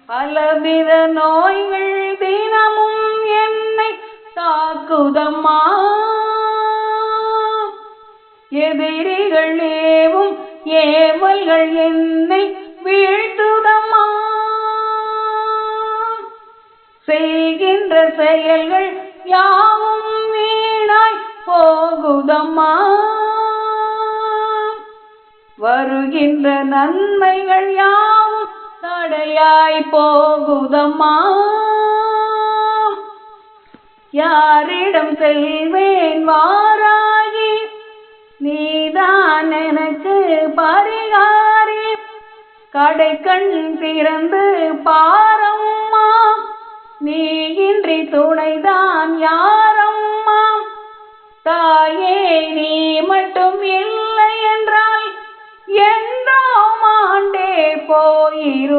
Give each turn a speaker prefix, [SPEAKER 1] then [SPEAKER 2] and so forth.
[SPEAKER 1] பலவித நோய்கள் தினமும் என்னை தாக்குதம்மா. எதிரிகள் ஏவும் ஏவல்கள் என்னை வீழ்த்துதம்மா. செய்கின்ற செயல்கள் யாவும் வீணாய் போகுதம்மா. வருகின்ற நன்மைகள் யாவும் தடையாய் போகுதம்மா. யாரிடம் செல்வேன் வாராகி, நீதான் எனக்கு பரிகாரி. கடைக்கண் திறந்து பாரம்மா, நீ இன்றி துணைதான் யாரம்மா. தாயே நீ மட்டும் இல்லை என்றால் என்றோ மாண்டே போயிரு.